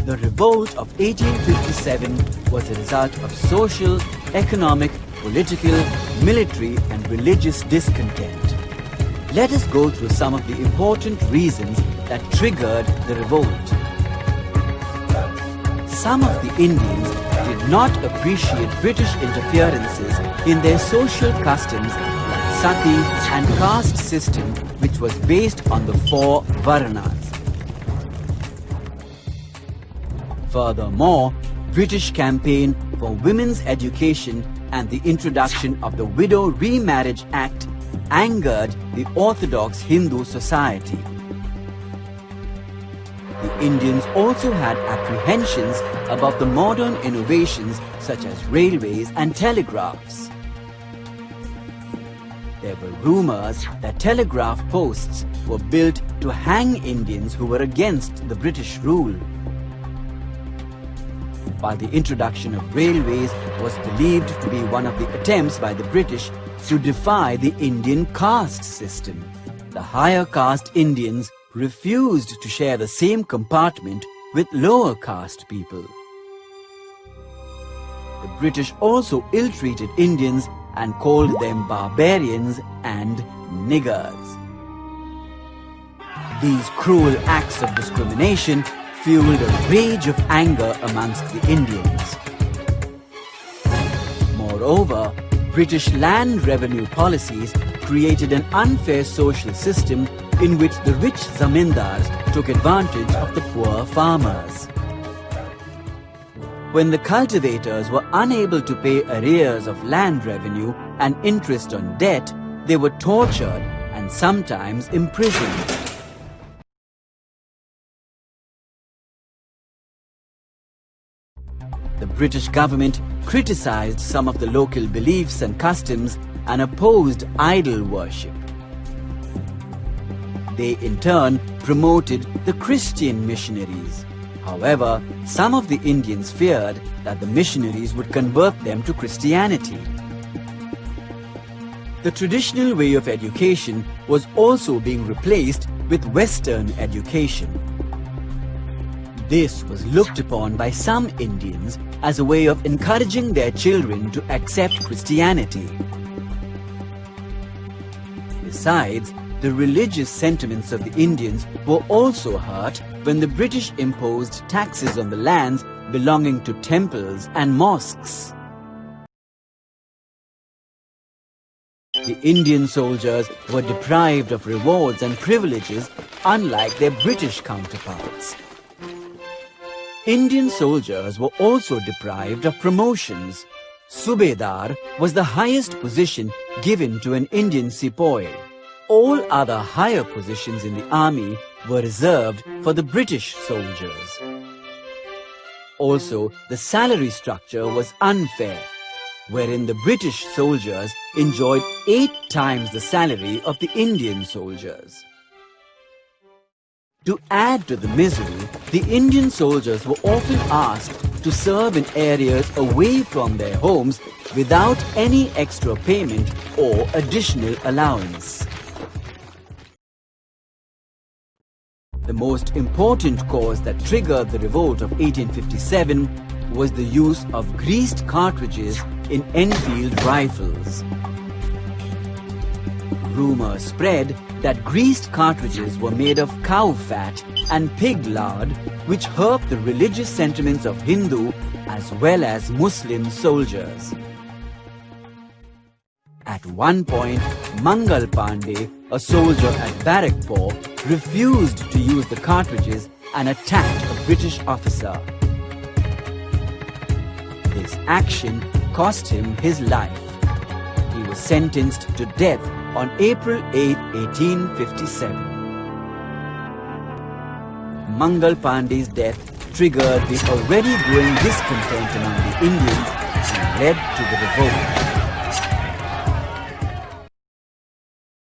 The revolt of 1857 was a result of social, economic, political, military and religious discontent. Let us go through some of the important reasons that triggered the revolt. Some of the Indians did not appreciate British interferences in their social customs like sati and caste system, which was based on the 4 Varanas. Furthermore, British campaign for women's education and the introduction of the Widow Remarriage Act angered the Orthodox Hindu society. The Indians also had apprehensions about the modern innovations such as railways and telegraphs. There were rumors that telegraph posts were built to hang Indians who were against the British rule. While the introduction of railways was believed to be one of the attempts by the British to defy the Indian caste system, the higher caste Indians refused to share the same compartment with lower caste people. The British also ill-treated Indians and called them barbarians and niggers. These cruel acts of discrimination fueled a rage of anger amongst the Indians. Moreover, British land revenue policies created an unfair social system in which the rich zamindars took advantage of the poor farmers. When the cultivators were unable to pay arrears of land revenue and interest on debt, they were tortured and sometimes imprisoned. The British government criticized some of the local beliefs and customs and opposed idol worship. They in turn promoted the Christian missionaries. However, some of the Indians feared that the missionaries would convert them to Christianity. The traditional way of education was also being replaced with Western education. This was looked upon by some Indians as a way of encouraging their children to accept Christianity. Besides, the religious sentiments of the Indians were also hurt when the British imposed taxes on the lands belonging to temples and mosques. The Indian soldiers were deprived of rewards and privileges unlike their British counterparts. Indian soldiers were also deprived of promotions. Subedar was the highest position given to an Indian sepoy. All other higher positions in the army were reserved for the British soldiers. Also, the salary structure was unfair, wherein the British soldiers enjoyed 8 times the salary of the Indian soldiers. To add to the misery, the Indian soldiers were often asked to serve in areas away from their homes without any extra payment or additional allowance. The most important cause that triggered the revolt of 1857 was the use of greased cartridges in Enfield rifles. Rumors spread that greased cartridges were made of cow fat and pig lard, which hurt the religious sentiments of Hindu as well as Muslim soldiers. At one point, Mangal Pandey, a soldier at Barrackpore, refused to use the cartridges and attacked a British officer. This action cost him his life. He was sentenced to death on April 8, 1857. Mangal Pandey's death triggered the already growing discontent among the Indians and led to the revolt.